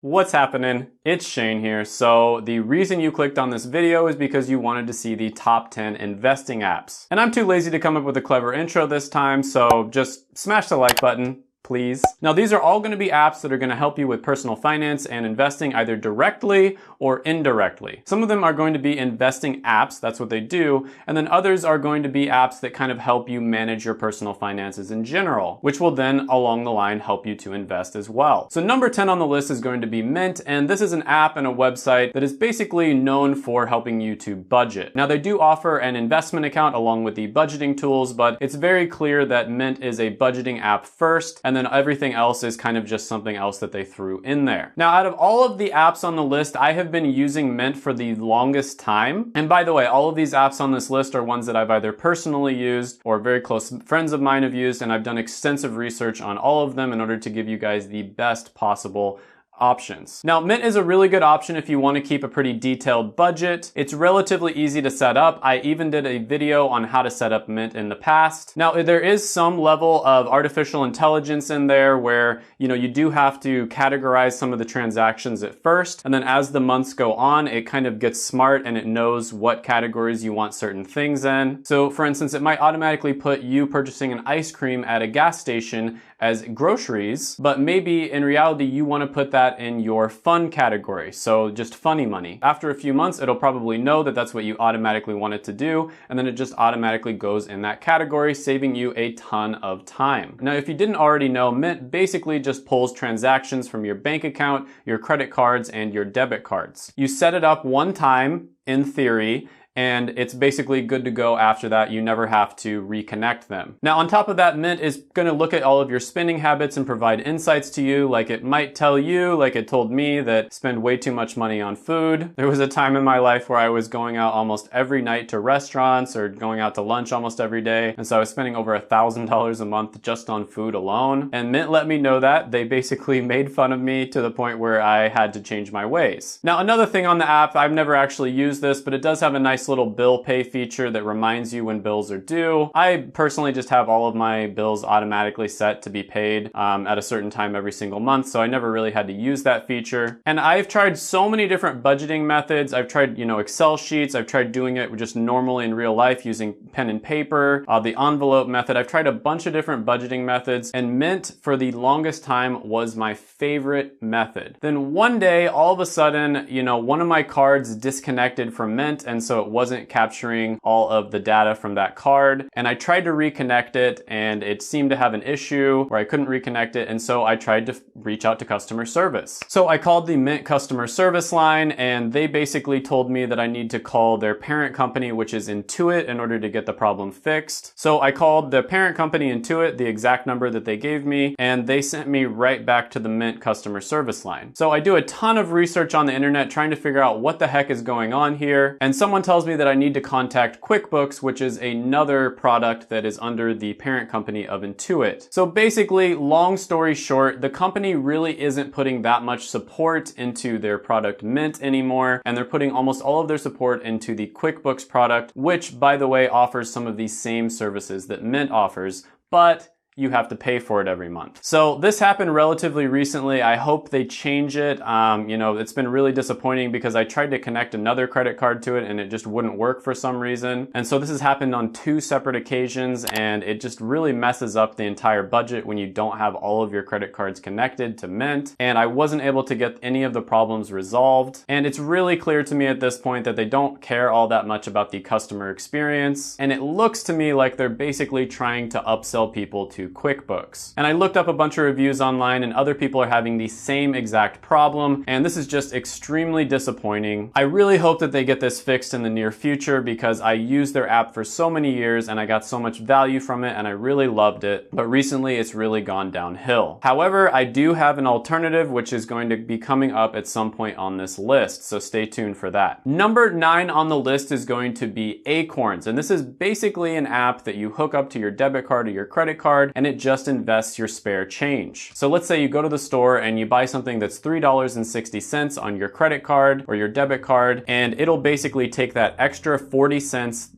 What's happening? It's Shane here. So the reason you clicked on this video is because you wanted to see the top 10 investing apps. And I'm too lazy to come up with a clever intro this time, so just smash the like button, please. Now these are all going to be apps that are going to help you with personal finance and investing either directly or indirectly. Some of them are going to be investing apps, that's what they do, and then others are going to be apps that kind of help you manage your personal finances in general, which will then along the line help you to invest as well. So number 10 on the list is going to be Mint, and this is an app and a website that is basically known for helping you to budget. Now they do offer an investment account along with the budgeting tools, but it's very clear that Mint is a budgeting app first, and then everything else is kind of just something else that they threw in there. Now, out of all of the apps on the list, I have been using Mint for the longest time. And by the way, all of these apps on this list are ones that I've either personally used or very close friends of mine have used, and I've done extensive research on all of them in order to give you guys the best possible options. Now, Mint is a really good option if you want to keep a pretty detailed budget. It's relatively easy to set up. I even did a video on how to set up Mint in the past. Now, there is some level of artificial intelligence in there where, you do have to categorize some of the transactions at first. And then as the months go on, it kind of gets smart and it knows what categories you want certain things in. So for instance, it might automatically put you purchasing an ice cream at a gas station as groceries, but maybe in reality you want to put that in your fun category, so just funny money. After a few months, it'll probably know that that's what you automatically want it to do, and then it just automatically goes in that category, saving you a ton of time. Now, if you didn't already know, Mint basically just pulls transactions from your bank account, your credit cards, and your debit cards. You set it up one time, in theory, and it's basically good to go after that. You never have to reconnect them. Now, on top of that, Mint is gonna look at all of your spending habits and provide insights to you. Like it might tell you, like it told me, that spend way too much money on food. There was a time in my life where I was going out almost every night to restaurants or going out to lunch almost every day. And so I was spending over $1,000 a month just on food alone. And Mint let me know that. They basically made fun of me to the point where I had to change my ways. Now, another thing on the app, I've never actually used this, but it does have a nice little bill pay feature that reminds you when bills are due. I personally just have all of my bills automatically set to be paid at a certain time every single month, so I never really had to use that feature. And I've tried so many different budgeting methods. I've tried, Excel sheets. I've tried doing it just normally in real life using pen and paper, the envelope method. I've tried a bunch of different budgeting methods, and Mint for the longest time was my favorite method. Then one day, all of a sudden, one of my cards disconnected from Mint, and so it wasn't capturing all of the data from that card. And I tried to reconnect it, and it seemed to have an issue where I couldn't reconnect it, and so I tried to reach out to customer service. So I called the Mint customer service line, and they basically told me that I need to call their parent company, which is Intuit, in order to get the problem fixed. So I called the parent company Intuit, the exact number that they gave me, and they sent me right back to the Mint customer service line. So I do a ton of research on the internet trying to figure out what the heck is going on here, and someone tells me that I need to contact QuickBooks, which is another product that is under the parent company of Intuit. So basically, long story short, the company really isn't putting that much support into their product Mint anymore, and they're putting almost all of their support into the QuickBooks product, which, by the way, offers some of the same services that Mint offers, but you have to pay for it every month. So this happened relatively recently. I hope they change it. It's been really disappointing because I tried to connect another credit card to it and it just wouldn't work for some reason. And so this has happened on 2 separate occasions, and it just really messes up the entire budget when you don't have all of your credit cards connected to Mint. And I wasn't able to get any of the problems resolved. And it's really clear to me at this point that they don't care all that much about the customer experience. And it looks to me like they're basically trying to upsell people to QuickBooks. And I looked up a bunch of reviews online, and other people are having the same exact problem, and this is just extremely disappointing. I really hope that they get this fixed in the near future because I used their app for so many years and I got so much value from it and I really loved it, but recently it's really gone downhill. However, I do have an alternative which is going to be coming up at some point on this list, so stay tuned for that. Number 9 on the list is going to be Acorns, and this is basically an app that you hook up to your debit card or your credit card, and it just invests your spare change. So let's say you go to the store and you buy something that's $3.60 on your credit card or your debit card, and it'll basically take that extra 40 cents,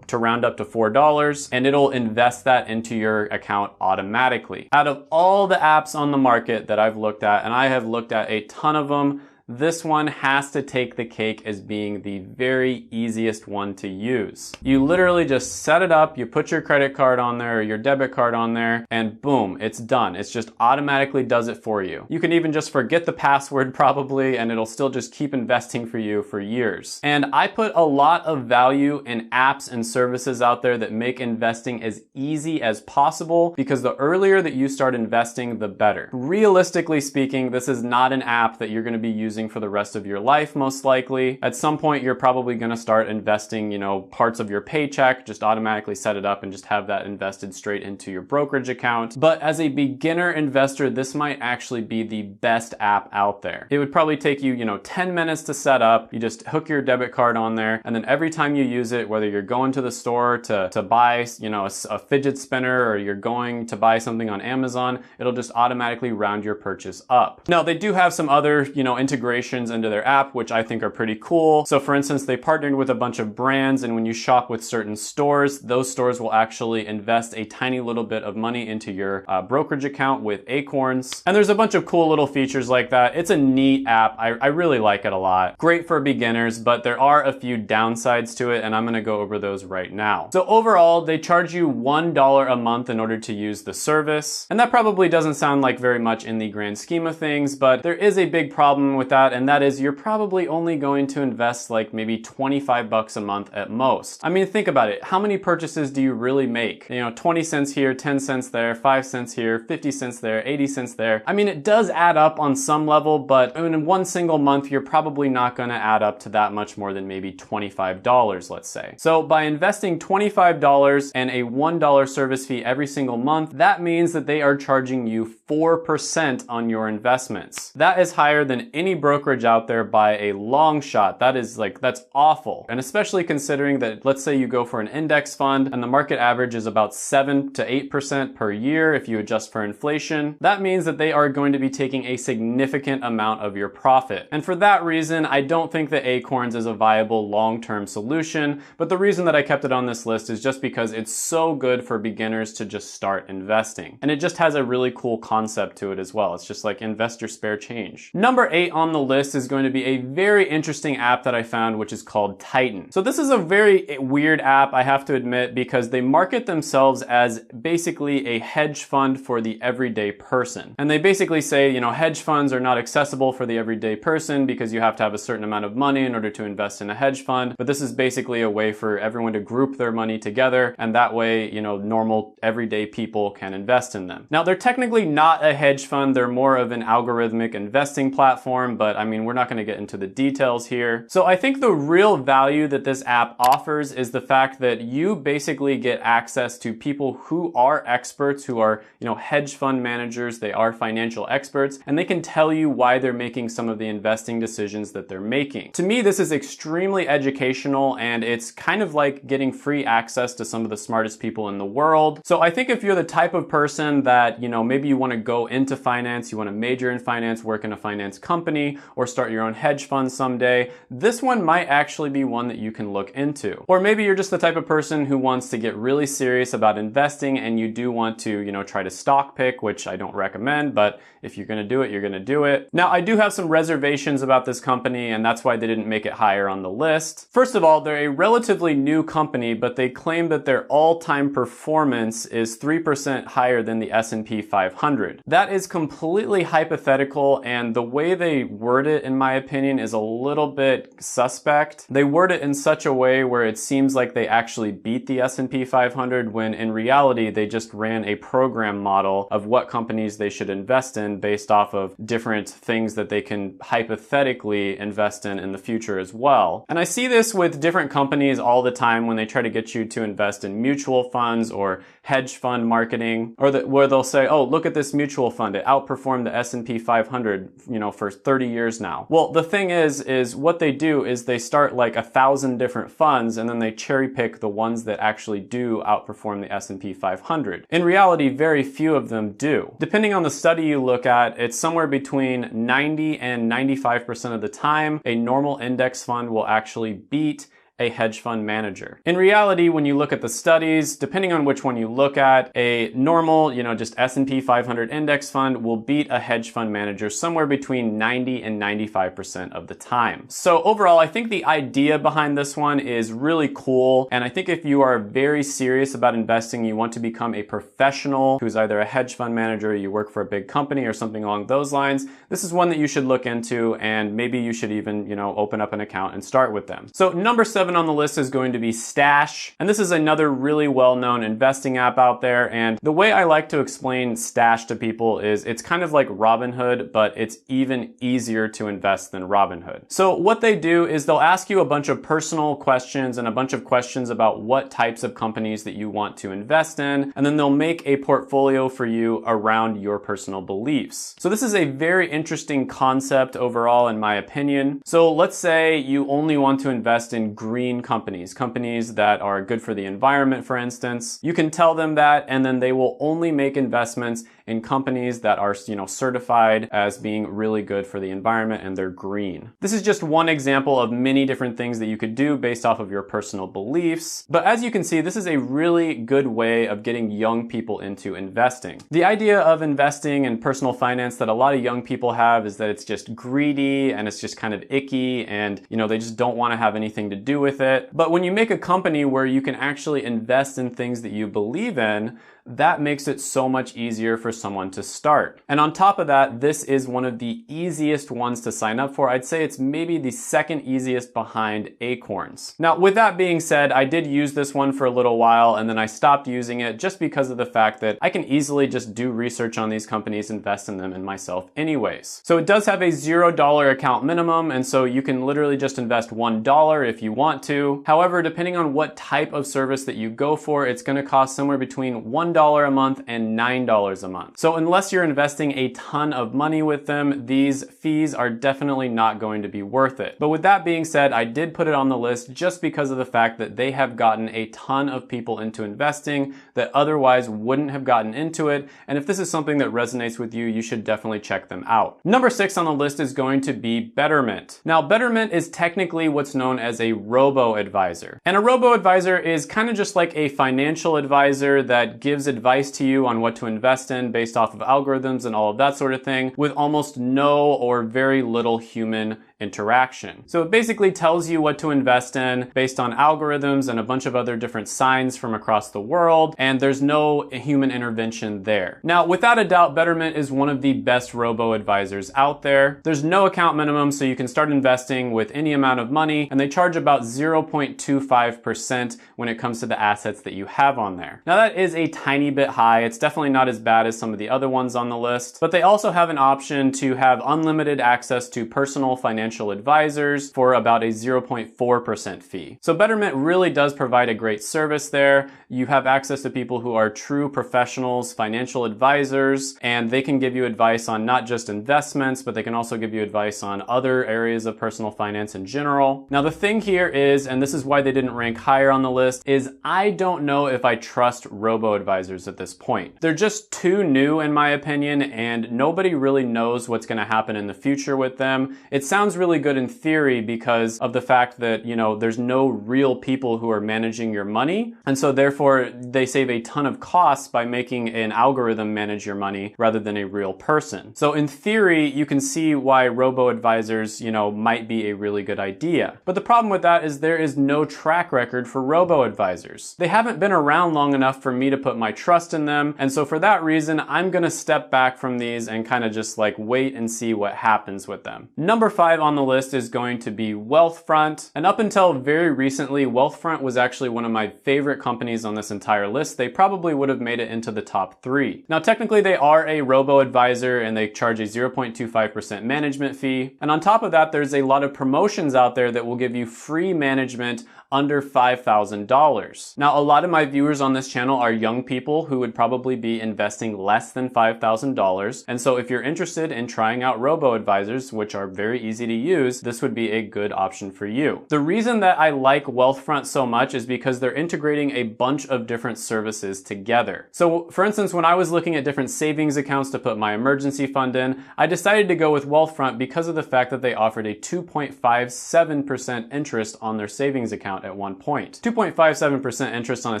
to round up to $4, and it'll invest that into your account automatically. Out of all the apps on the market that I've looked at, and I have looked at a ton of them, this one has to take the cake as being the very easiest one to use. You literally just set it up, you put your credit card on there or your debit card on there, and boom, it's done. It just automatically does it for you. You can even just forget the password probably, and it'll still just keep investing for you for years. And I put a lot of value in apps and services out there that make investing as easy as possible, because the earlier that you start investing, the better. Realistically speaking, this is not an app that you're going to be using for the rest of your life, most likely. At some point, you're probably going to start investing, parts of your paycheck, just automatically set it up and just have that invested straight into your brokerage account. But as a beginner investor, this might actually be the best app out there. It would probably take you, 10 minutes to set up. You just hook your debit card on there, and then every time you use it, whether you're going to the store to buy, a fidget spinner, or you're going to buy something on Amazon, it'll just automatically round your purchase up. Now, they do have some other, integrations into their app, which I think are pretty cool. So for instance, they partnered with a bunch of brands, and when you shop with certain stores, those stores will actually invest a tiny little bit of money into your brokerage account with Acorns. And there's a bunch of cool little features like that. It's a neat app. I really like it a lot. Great for beginners, but there are a few downsides to it, and I'm gonna go over those right now. So overall, they charge you $1 a month in order to use the service. And that probably doesn't sound like very much in the grand scheme of things, but there is a big problem with that, and that is you're probably only going to invest like maybe 25 bucks a month at most. I mean, think about it. How many purchases do you really make? 20 cents here, 10 cents there, 5 cents here, 50 cents there, 80 cents there. I mean, it does add up on some level, but in one single month, you're probably not going to add up to that much more than maybe $25, let's say. So by investing $25 and a $1 service fee every single month, that means that they are charging you 4% on your investments. That is higher than any brokerage out there by a long shot. That's awful. And especially considering that, let's say you go for an index fund and the market average is about 7 to 8% per year if you adjust for inflation. That means that they are going to be taking a significant amount of your profit. And for that reason, I don't think that Acorns is a viable long-term solution. But the reason that I kept it on this list is just because it's so good for beginners to just start investing. And it just has a really cool concept to it as well. It's just like invest your spare change. Number 8 on the list is going to be a very interesting app that I found, which is called Titan. So this is a very weird app, I have to admit, because they market themselves as basically a hedge fund for the everyday person. And they basically say, hedge funds are not accessible for the everyday person because you have to have a certain amount of money in order to invest in a hedge fund. But this is basically a way for everyone to group their money together, and that way, normal everyday people can invest in them. Now, they're technically not a hedge fund. They're more of an algorithmic investing platform, but I mean, we're not going to get into the details here. So I think the real value that this app offers is the fact that you basically get access to people who are experts, who are, hedge fund managers. They are financial experts, and they can tell you why they're making some of the investing decisions that they're making. To me, this is extremely educational, and it's kind of like getting free access to some of the smartest people in the world. So I think if you're the type of person that, maybe you want to go into finance, you want to major in finance, work in a finance company, or start your own hedge fund someday, this one might actually be one that you can look into. Or maybe you're just the type of person who wants to get really serious about investing, and you do want to, try to stock pick, which I don't recommend, but if you're going to do it, you're going to do it. Now, I do have some reservations about this company, and that's why they didn't make it higher on the list. First of all, they're a relatively new company, but they claim that their all-time performance is 3% higher than the S&P 500. That is completely hypothetical, and the way they word it, in my opinion, is a little bit suspect. They word it in such a way where it seems like they actually beat the S&P 500, when in reality, they just ran a program model of what companies they should invest in based off of different things that they can hypothetically invest in the future as well. And I see this with different companies all the time when they try to get you to invest in mutual funds or hedge fund marketing, or where they'll say, oh, look at this mutual fund. It outperformed the S&P 500, for 30 30 years now. Well, the thing is what they do is they start like 1,000 different funds and then they cherry pick the ones that actually do outperform the S&P 500. In reality, very few of them do. Depending on the study you look at, it's somewhere between 90 and 95% of the time, a normal index fund will actually beat a hedge fund manager. In reality, when you look at the studies, depending on which one you look at, a normal, just S&P 500 index fund will beat a hedge fund manager somewhere between 90 and 95% of the time. So overall, I think the idea behind this one is really cool. And I think if you are very serious about investing, you want to become a professional who's either a hedge fund manager, you work for a big company or something along those lines, this is one that you should look into, and maybe you should even, open up an account and start with them. So number 7 on the list is going to be Stash. And this is another really well-known investing app out there. And the way I like to explain Stash to people is it's kind of like Robinhood, but it's even easier to invest than Robinhood. So what they do is they'll ask you a bunch of personal questions and a bunch of questions about what types of companies that you want to invest in. And then they'll make a portfolio for you around your personal beliefs. So this is a very interesting concept overall, in my opinion. So let's say you only want to invest in green companies that are good for the environment, for instance. You can tell them that, and then they will only make investments in companies that are, certified as being really good for the environment and they're green. This is just one example of many different things that you could do based off of your personal beliefs. But as you can see, this is a really good way of getting young people into investing. The idea of investing in personal finance that a lot of young people have is that it's just greedy and it's just kind of icky and, they just don't want to have anything to do with it. But when you make a company where you can actually invest in things that you believe in, that makes it so much easier for someone to start. And on top of that, this is one of the easiest ones to sign up for. I'd say it's maybe the second easiest behind Acorns. Now, with that being said, I did use this one for a little while and then I stopped using it just because of the fact that I can easily just do research on these companies, invest in them and myself anyways. So it does have a $0 account minimum, and so you can literally just invest $1 if you want to. However, depending on what type of service that you go for, it's going to cost somewhere between $1 a month and $9 a month. So unless you're investing a ton of money with them, these fees are definitely not going to be worth it. But with that being said, I did put it on the list just because of the fact that they have gotten a ton of people into investing that otherwise wouldn't have gotten into it. And if this is something that resonates with you, you should definitely check them out. Number 6 on the list is going to be Betterment. Now, Betterment is technically what's known as a robo-advisor. And a robo-advisor is kind of just like a financial advisor that gives advice to you on what to invest in based off of algorithms and all of that sort of thing with almost no or very little human interaction. So it basically tells you what to invest in based on algorithms and a bunch of other different signs from across the world, and there's no human intervention there. Now, without a doubt, Betterment is one of the best robo-advisors out there. There's no account minimum, so you can start investing with any amount of money, and they charge about 0.25% when it comes to the assets that you have on there. Now, that is a tiny bit high. It's definitely not as bad as some of the other ones on the list, but they also have an option to have unlimited access to personal financial advisors for about a 0.4% fee. So Betterment really does provide a great service there. You have access to people who are true professionals, financial advisors, and they can give you advice on not just investments, but they can also give you advice on other areas of personal finance in general. Now, the thing here is, and this is why they didn't rank higher on the list, is I don't know if I trust robo-advisors at this point. They're just too new in my opinion, and nobody really knows what's going to happen in the future with them. It sounds really good in theory because of the fact that, there's no real people who are managing your money. And so therefore they save a ton of costs by making an algorithm manage your money rather than a real person. So in theory, you can see why robo-advisors, might be a really good idea. But the problem with that is there is no track record for robo-advisors. They haven't been around long enough for me to put my trust in them. And so for that reason, I'm going to step back from these and kind of just wait and see what happens with them. Number 5 on the list is going to be Wealthfront. And up until very recently, Wealthfront was actually one of my favorite companies on this entire list. They probably would have made it into the top 3. Now, technically they are a robo-advisor and they charge a 0.25% management fee. And on top of that, there's a lot of promotions out there that will give you free management under $5,000. Now, a lot of my viewers on this channel are young people who would probably be investing less than $5,000. And so if you're interested in trying out robo-advisors, which are very easy to use, this would be a good option for you. The reason that I like Wealthfront so much is because they're integrating a bunch of different services together. So for instance, when I was looking at different savings accounts to put my emergency fund in, I decided to go with Wealthfront because of the fact that they offered a 2.57% interest on their savings account at one point. 2.57% interest on a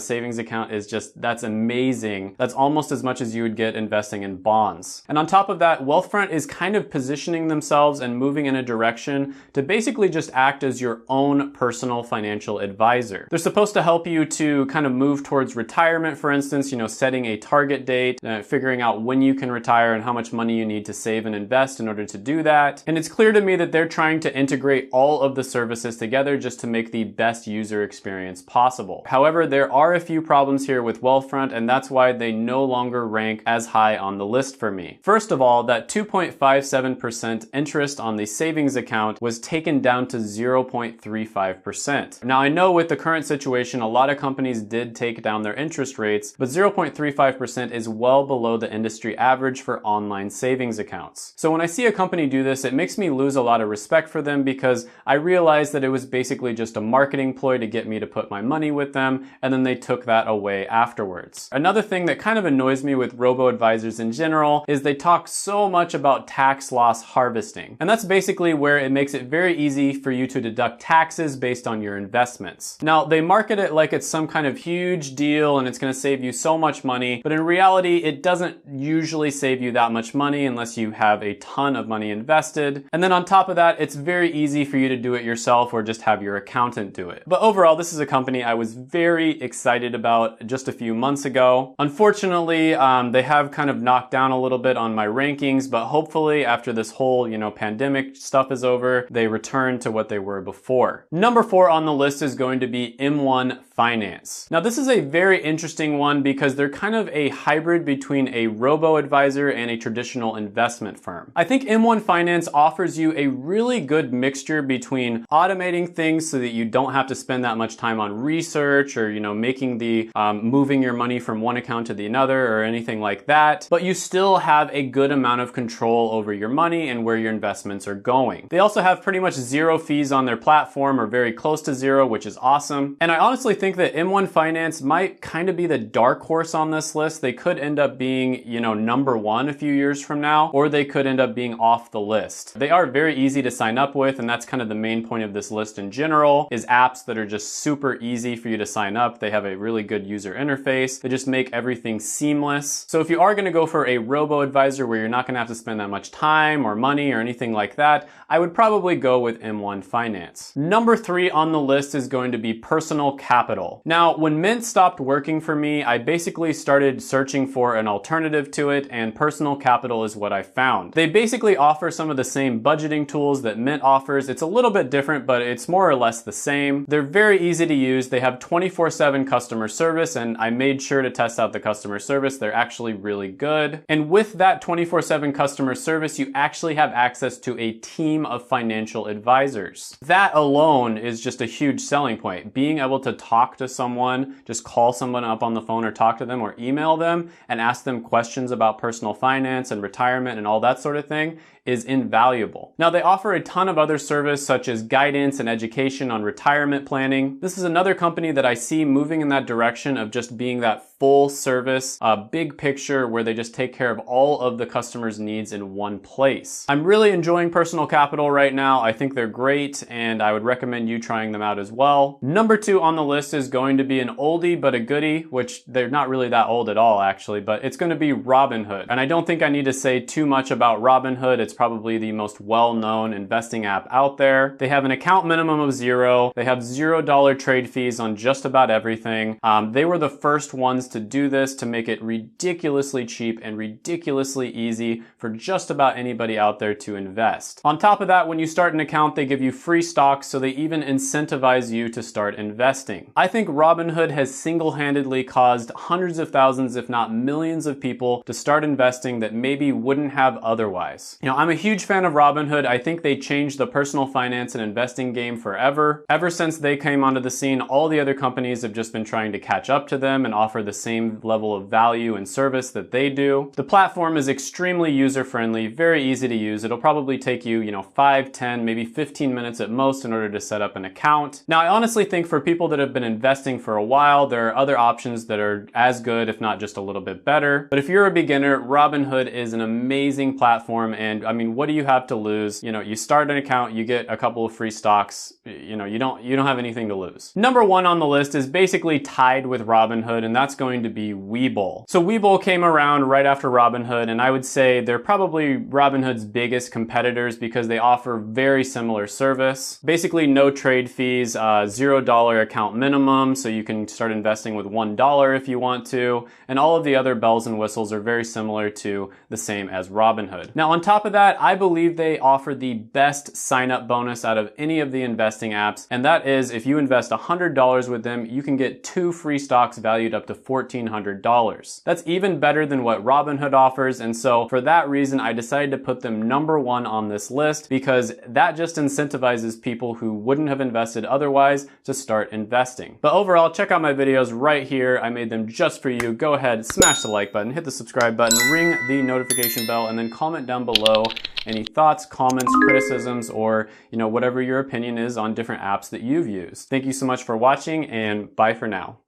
savings account is just, that's amazing. That's almost as much as you would get investing in bonds. And on top of that, Wealthfront is kind of positioning themselves and moving in a direction to basically just act as your own personal financial advisor. They're supposed to help you to kind of move towards retirement, for instance, you know, setting a target date, figuring out when you can retire and how much money you need to save and invest in order to do that. And it's clear to me that they're trying to integrate all of the services together just to make the best user experience possible. However, there are a few problems here with Wealthfront, and that's why they no longer rank as high on the list for me. First of all, that 2.57% interest on the savings account was taken down to 0.35%. Now, I know with the current situation, a lot of companies did take down their interest rates, but 0.35% is well below the industry average for online savings accounts. So when I see a company do this, it makes me lose a lot of respect for them because I realized that it was basically just a marketing ploy to get me to put my money with them, and then they took that away afterwards. Another thing that kind of annoys me with robo-advisors in general is they talk so much about tax loss harvesting. And that's basically where it makes it very easy for you to deduct taxes based on your investments. Now, they market it like it's some kind of huge deal and it's going to save you so much money, but in reality, it doesn't usually save you that much money unless you have a ton of money invested. And then on top of that, it's very easy for you to do it yourself or just have your accountant do it. But overall, this is a company I was very excited about just a few months ago. Unfortunately, they have kind of knocked down a little bit on my rankings, but hopefully after this whole, pandemic stuff is over, they return to what they were before. Number 4 on the list is going to be M1 Finance. Now, this is a very interesting one because they're kind of a hybrid between a robo-advisor and a traditional investment firm. I think M1 Finance offers you a really good mixture between automating things so that you don't have to spend that much time on research or, making the moving your money from one account to the other or anything like that, but you still have a good amount of control over your money and where your investments are going. They also have pretty much zero fees on their platform or very close to zero, which is awesome. And I honestly think that M1 Finance might kind of be the dark horse on this list. They could end up being, number 1 a few years from now, or they could end up being off the list. They are very easy to sign up with, and that's kind of the main point of this list in general, is apps that are just super easy for you to sign up. They have a really good user interface. They just make everything seamless. So if you are going to go for a robo-advisor where you're not going to have to spend that much time or money or anything like that, I would probably go with M1 Finance. Number 3 on the list is going to be Personal Capital. Now, when Mint stopped working for me, I basically started searching for an alternative to it, and Personal Capital is what I found. They basically offer some of the same budgeting tools that Mint offers. It's a little bit different, but it's more or less the same. They're very easy to use. They have 24/7 customer service, and I made sure to test out the customer service. They're actually really good. And with that 24/7 customer service, you actually have access to a team of financial advisors. That alone is just a huge selling point. Being able to talk to someone, just call someone up on the phone or talk to them or email them and ask them questions about personal finance and retirement and all that sort of thing is invaluable. Now, they offer a ton of other service such as guidance and education on retirement planning. This is another company that I see moving in that direction of just being that full service, big picture where they just take care of all of the customer's needs in one place. I'm really enjoying Personal Capital right now. I think they're great, and I would recommend you trying them out as well. Number 2 on the list is going to be an oldie but a goodie, which they're not really that old at all actually, but it's going to be Robinhood. And I don't think I need to say too much about Robinhood. It's probably the most well-known investing app out there. They have an account minimum of 0. They have $0 trade fees on just about everything. They were the first ones to do this to make it ridiculously cheap and ridiculously easy for just about anybody out there to invest. On top of that, when you start an account, they give you free stocks, so they even incentivize you to start investing. I think Robinhood has single-handedly caused hundreds of thousands, if not millions of people to start investing that maybe wouldn't have otherwise. I'm I'm a huge fan of Robinhood. I think they changed the personal finance and investing game forever. Ever since they came onto the scene, all the other companies have just been trying to catch up to them and offer the same level of value and service that they do. The platform is extremely user-friendly, very easy to use. It'll probably take you, 5, 10, maybe 15 minutes at most in order to set up an account. Now, I honestly think for people that have been investing for a while, there are other options that are as good, if not just a little bit better. But if you're a beginner, Robinhood is an amazing platform. And I mean, what do you have to lose? You start an account, you get a couple of free stocks, you don't have anything to lose. Number one on the list is basically tied with Robinhood, and that's going to be Webull. So Webull came around right after Robinhood, and I would say they're probably Robinhood's biggest competitors because they offer very similar service. Basically no trade fees, $0 account minimum, so you can start investing with $1 if you want to, and all of the other bells and whistles are very similar to the same as Robinhood. Now on top of that, I believe they offer the best sign-up bonus out of any of the investing apps, and that is if you invest $100 with them, you can get 2 free stocks valued up to $1,400. That's even better than what Robinhood offers, and so for that reason, I decided to put them number one on this list because that just incentivizes people who wouldn't have invested otherwise to start investing. But overall, check out my videos right here. I made them just for you. Go ahead, smash the like button, hit the subscribe button, ring the notification bell, and then comment down below any thoughts, comments, criticisms, or whatever your opinion is on different apps that you've used. Thank you so much for watching, and bye for now.